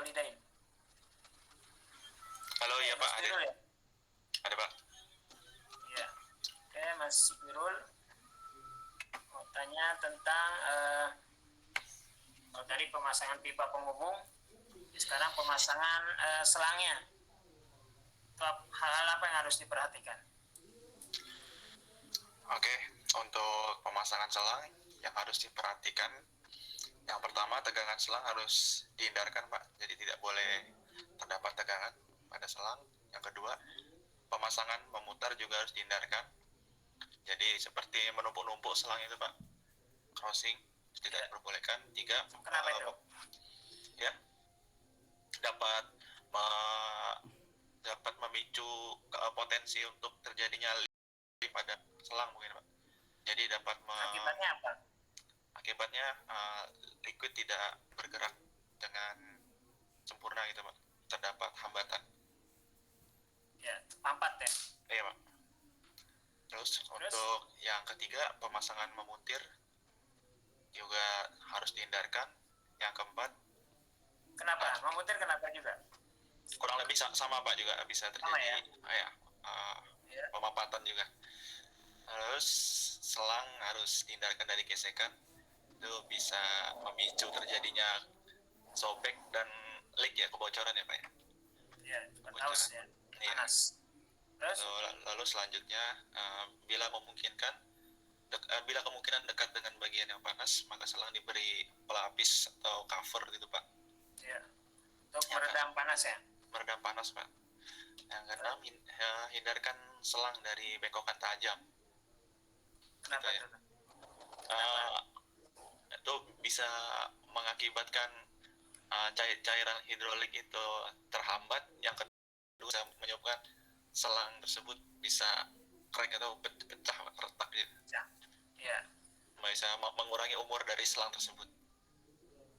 Walidain. Halo, iya Pak, Mas hadir. Birul ya? Ada Pak. Iya. Oke, Mas Birul mau tanya tentang kalau tadi pemasangan pipa penghubung, sekarang pemasangan selangnya. Hal-hal apa yang harus diperhatikan? Oke, untuk pemasangan selang yang harus diperhatikan, yang pertama tegangan selang harus dihindarkan Pak, jadi tidak boleh terdapat tegangan pada selang. Yang kedua, pemasangan memutar juga harus dihindarkan, jadi seperti menumpuk-numpuk selang itu Pak, crossing tidak diperbolehkan. Tiga, Kenapa itu? ya dapat dapat memicu potensi untuk terjadinya leak pada selang mungkin Pak. Jadi dapat Akibatnya apa? Akibatnya liquid tidak bergerak dengan sempurna gitu Pak. Terdapat hambatan. Ya, pampat ya. Iya Pak. Terus untuk yang ketiga, pemasangan memuntir juga harus dihindarkan. Yang keempat, kenapa? Memutir kenapa juga? Kurang lebih sama Pak, juga bisa terjadi pemapatan juga. Terus selang harus dihindarkan dari gesekan, itu bisa memicu terjadinya sobek dan leak ya, kebocoran ya Pak ya. Iya, haus ya, panas. Terus? Lalu selanjutnya, bila memungkinkan, bila kemungkinan dekat dengan bagian yang panas, maka selang diberi pelapis atau cover gitu Pak. Iya, untuk meredam panas ya? Meredam panas Pak. Yang keenam, hindarkan selang dari bengkokan tajam. Kenapa gitu ya? Itu bisa mengakibatkan cairan hidrolik itu terhambat. Yang kedua, bisa menyebabkan selang tersebut bisa crack atau pecah, retak gitu. Iya. Bisa mengurangi umur dari selang tersebut.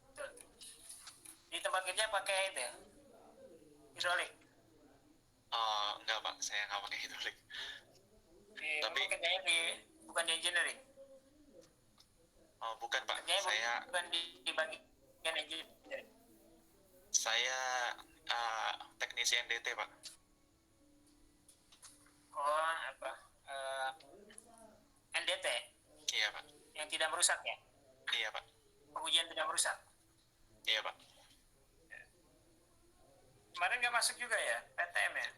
Betul. Di tempat kerja pakai itu ya? Hidrolik? Enggak Pak, saya nggak pakai hidrolik. Tapi kerjanya bukan di engineering? Bukan Pak, kerjanya saya bukan di bagian engineering. Saya teknisi NDT Pak. Oh, apa? NDT? Iya Pak. Yang tidak merusak ya? Iya Pak. Pengujian tidak merusak? Iya Pak. Kemarin nggak masuk juga ya, PTM ya?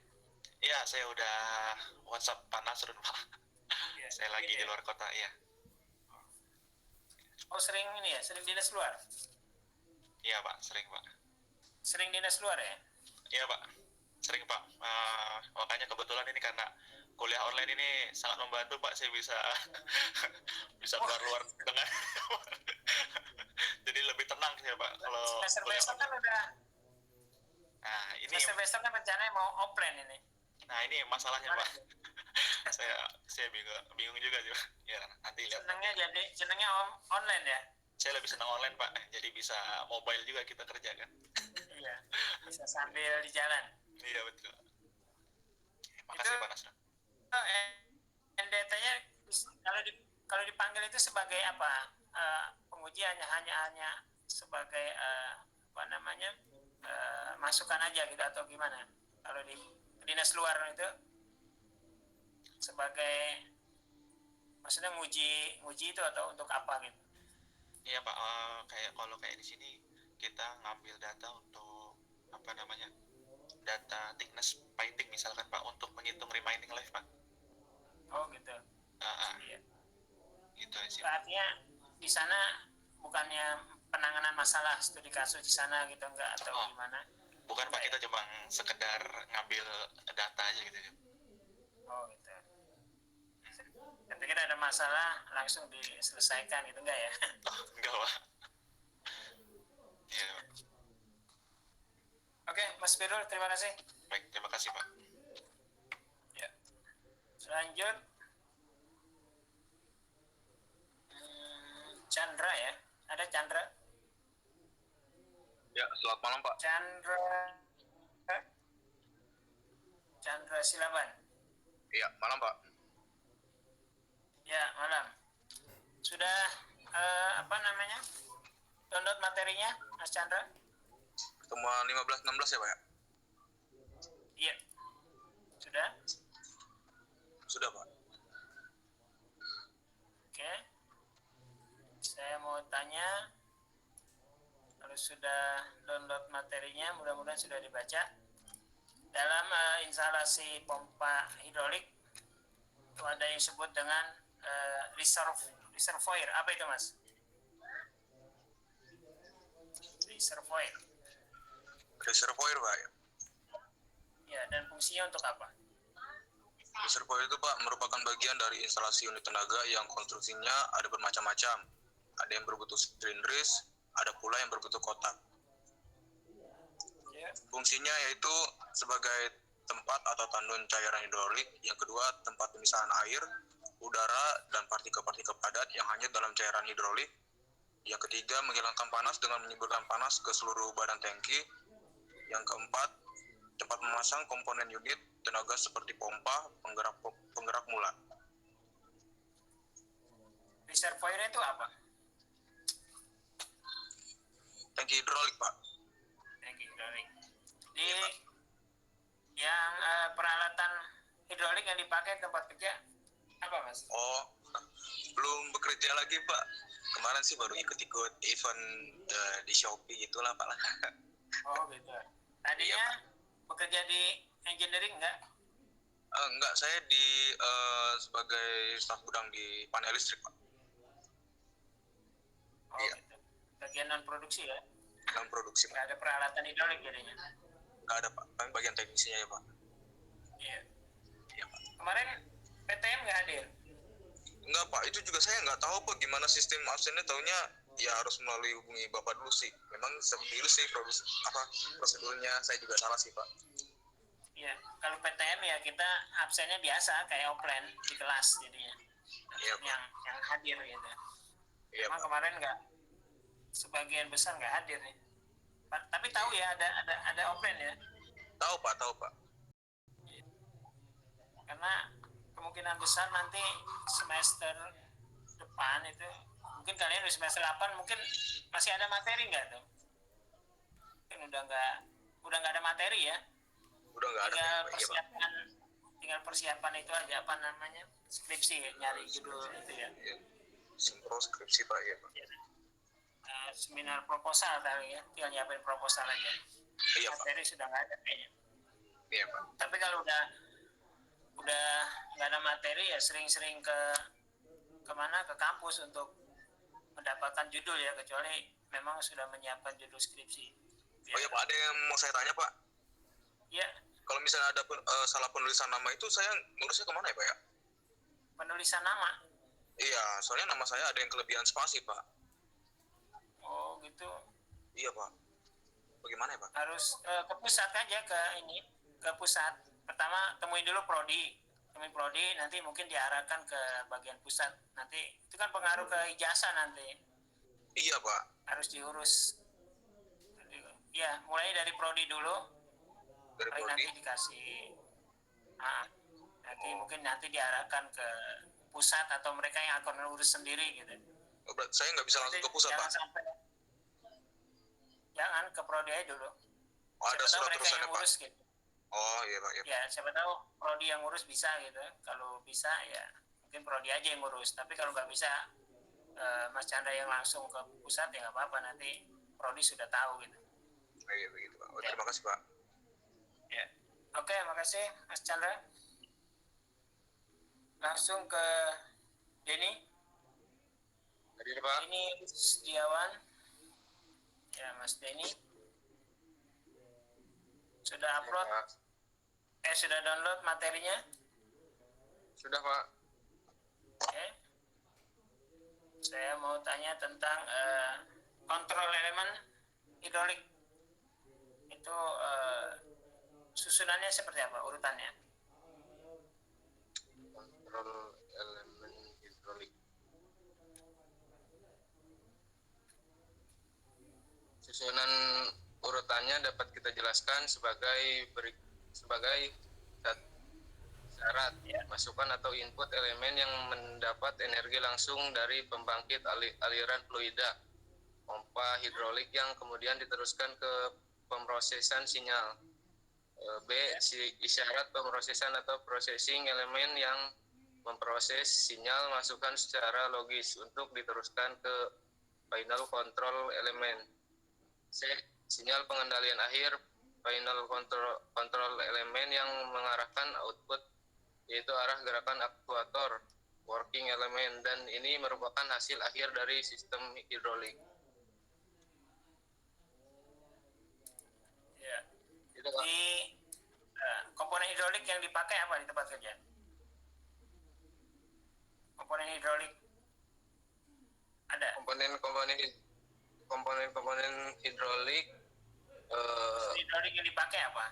Iya, saya udah WhatsApp Pak Nasrun Pak. Ya, saya lagi di luar kota, iya. Oh, sering ini ya, sering dinas luar? Iya Pak, sering Pak. Sering dinas luar ya? Iya Pak, sering Pak. Makanya kebetulan ini karena kuliah online ini sangat membantu Pak, saya bisa keluar-luar dengan jadi lebih tenang saya Pak kalau semester besok kan udah. Nah, ini semester besok kan rencananya mau offline ini. Nah, ini masalahnya Pak. saya bingung juga sih Pak. Ya, nanti lihat. Senangnya online ya? Saya lebih senang online Pak, jadi bisa mobile juga kita kerja kan. Iya, bisa sambil di jalan. Iya betul. Makasih Pak Nasrun. NDT-nya kalau dipanggil itu sebagai apa? Pengujiannya hanya sebagai masukan aja gitu atau gimana? Kalau di dinas luar itu sebagai maksudnya nguji itu atau untuk apa gitu? Iya Pak, kayak di sini kita ngambil data untuk data thickness piping misalkan Pak, untuk menghitung remaining life Pak. Oh gitu. Iya. Gitu sih. Artinya di sana bukannya penanganan masalah studi kasus di sana gitu enggak atau gimana? Bukan Pak, kita cuma sekedar ngambil data aja gitu. Oh gitu. Ketika ada masalah langsung diselesaikan gitu enggak ya? Enggak Pak. Iya. Oke, Mas Birul, terima kasih. Baik, terima kasih Pak. Ya. Selanjut Chandra ya. Ada Chandra? Ya, selamat malam Pak. Chandra Silaban. Iya, malam Pak. Ya, malam. Sudah download materinya, Mas Chandra? temuan 15-16 ya Pak ya? Iya. Sudah? Sudah Pak. Oke. Saya mau tanya, kalau sudah download materinya, mudah-mudahan sudah dibaca. Dalam instalasi pompa hidrolik, itu ada yang disebut dengan reservoir. Apa itu, Mas? Reservoir. Reservoir Pak ya? Ya, dan fungsinya untuk apa? Reservoir itu Pak merupakan bagian dari instalasi unit tenaga yang konstruksinya ada bermacam-macam. Ada yang berbentuk silindris, ada pula yang berbentuk kotak. Ya. Fungsinya yaitu sebagai tempat atau tandon cairan hidrolik, yang kedua tempat pemisahan air, udara, dan partikel-partikel padat yang hanyut dalam cairan hidrolik. Yang ketiga, menghilangkan panas dengan menyemburkan panas ke seluruh badan tangki. Yang keempat, tempat memasang komponen unit tenaga seperti pompa, penggerak mula. Reservoir itu apa? Tangki hidrolik Pak. Tangki hidrolik. Di yang peralatan hidrolik yang dipakai tempat kerja apa, Mas? Oh, belum bekerja lagi Pak. Kemarin sih baru ikut-ikut event di Shopee gitulah Pak. Oh gitu. Tadinya bekerja di engineering enggak? Enggak, saya sebagai staf gudang di panel listrik Pak. Oh Iya. gitu. Bagian non produksi ya? Dalam produksi Pak. Nggak ada peralatan hidrolik jadinya. Nggak ada Pak, kami bagian teknisnya ya Pak. Iya. Iya Pak. Kemarin PTM nggak hadir? Enggak Pak, itu juga saya nggak tahu Pak gimana sistem absennya, taunya ya harus melalui hubungi Bapak dulu sih. Memang seperti itu sih prosedurnya, saya juga salah sih Pak. Iya. Kalau PTM ya kita absennya biasa kayak offline di kelas jadinya. Iya, Pak. Yang hadir gitu. Iya Emang Pak. kemarin nggak, sebagian besar nggak hadir nih. Tapi tahu ya ada offline ya. Tahu Pak. Karena kemungkinan besar nanti semester depan itu mungkin kalian di semester 8 mungkin masih ada materi nggak tuh? Mungkin udah nggak ada materi ya. Udah nggak ada. Tinggal persiapan itu aja, apa namanya, skripsi, nyari judul itu ya. Iya. Simpro skripsi Pak ya Pak. Seminar proposal tadi ya, tinggal nyiapin proposal aja. Iya Pak. Materi sudah nggak ada kayaknya. Iya Pak. Tapi kalau udah nggak ada materi ya sering-sering ke kampus untuk mendapatkan judul ya, kecuali memang sudah menyiapkan judul skripsi. Oh iya Pak, ada yang mau saya tanya Pak. Ya, Kalau misalnya ada salah penulisan nama itu, saya ngurusnya kemana ya Pak ya? penulisan nama. Iya, soalnya nama saya ada yang kelebihan spasi Pak. Oh gitu. Iya Pak. Bagaimana ya Pak? Harus ke pusat aja, ke pusat. Pertama temui dulu prodi, nanti mungkin diarahkan ke bagian pusat. Nanti itu kan pengaruh ke ijazah nanti. Iya Pak. Harus diurus. Ya, mulai dari prodi dulu. Dari Baik, prodi. nanti dikasih. Mungkin nanti diarahkan ke pusat atau mereka yang akan urus sendiri gitu. Oh, berarti saya nggak bisa langsung ke pusat Pak. Jangan ke prodi aja dulu. Oh, ada Siapa tahu surat mereka terusannya yang Pak. urus gitu. Oh iya Pak. Iya. Ya siapa tahu prodi yang ngurus bisa gitu. Kalau bisa ya mungkin prodi aja yang ngurus. Tapi kalau nggak bisa, Mas Chandra yang langsung ke pusat ya nggak apa-apa, nanti prodi sudah tahu gitu. Oh, iya begitu Pak. Oh, terima kasih Pak. Ya. Oke, makasih Mas Chandra. Langsung ke Denny. Hadir Pak. Ini Setiawan. Ya Mas Denny. Sudah upload? Sudah download materinya? Sudah Pak. Oke. Saya mau tanya tentang kontrol elemen hidrolik. Itu susunannya seperti apa, urutannya? Kontrol elemen hidrolik. Susunan urutannya dapat kita jelaskan sebagai syarat masukan atau input elemen yang mendapat energi langsung dari pembangkit aliran fluida pompa hidrolik yang kemudian diteruskan ke pemrosesan sinyal. B. Isyarat pemrosesan atau processing elemen yang memproses sinyal masukan secara logis untuk diteruskan ke final control elemen. C. Sinyal pengendalian akhir final control elemen yang mengarahkan output, yaitu arah gerakan aktuator working element, dan ini merupakan hasil akhir dari sistem hidrolik. Ya. Itu Pak. Di komponen hidrolik yang dipakai apa di tempat kerja? Komponen hidrolik ada. Komponen hidrolik Hidrolik yang dipakai apa?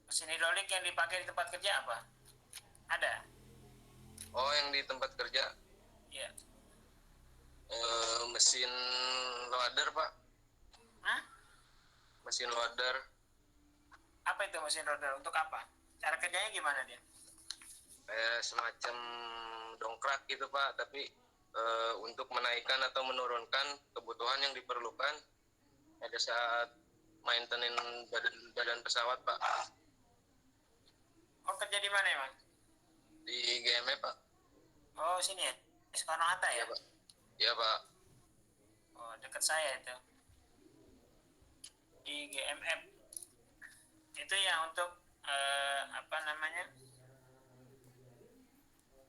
Mesin hidrolik yang dipakai di tempat kerja apa? Ada. yang di tempat kerja Iya. mesin loader Pak. Hah? Mesin loader Apa itu mesin roda? Untuk apa? Cara kerjanya gimana dia? kayak semacam dongkrak gitu Pak, tapi untuk menaikkan atau menurunkan kebutuhan yang diperlukan pada saat maintenance badan pesawat Pak. Oh, kerja di mana emang? Di GME Pak. Oh, sini ya? Soekarno-Hatta ya? Iya Pak. Iya Pak. Oh, dekat saya itu. Di GMF. Itu ya untuk apa namanya?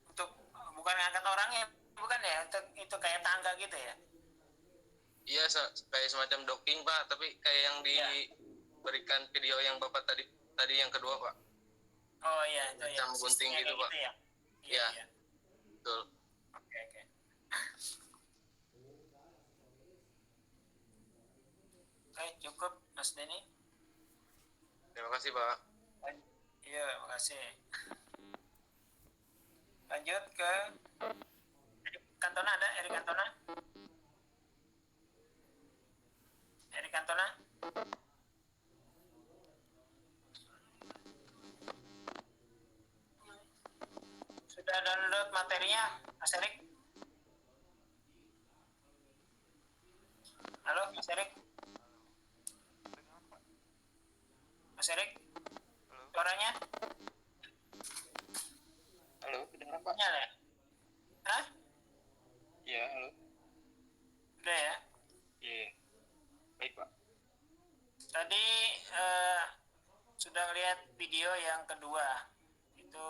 Untuk bukan ngangkat orangnya, bukan ya? Untuk itu kayak tangga gitu ya? Iya, kayak semacam docking Pak, tapi kayak yang diberikan video yang Bapak tadi yang kedua Pak. Oh iya, itu ya. Macam gunting Sistemnya gitu kayak Pak. ya? Iya. Iya. Betul. Oke. Oke, cukup Mas Denny. Terima kasih Pak. Iya, makasih. Lanjut ke Erik Cantona, ada Erik Cantona? Erik Cantona? Sudah download materinya, Mas Erik? Halo, Mas Erik? Mas Erik? Suaranya? Halo, kedengeran Pak? Nyala ya? Hah? Iya, halo. Udah ya? Iya. Baik Pak. Tadi sudah lihat video yang kedua. Itu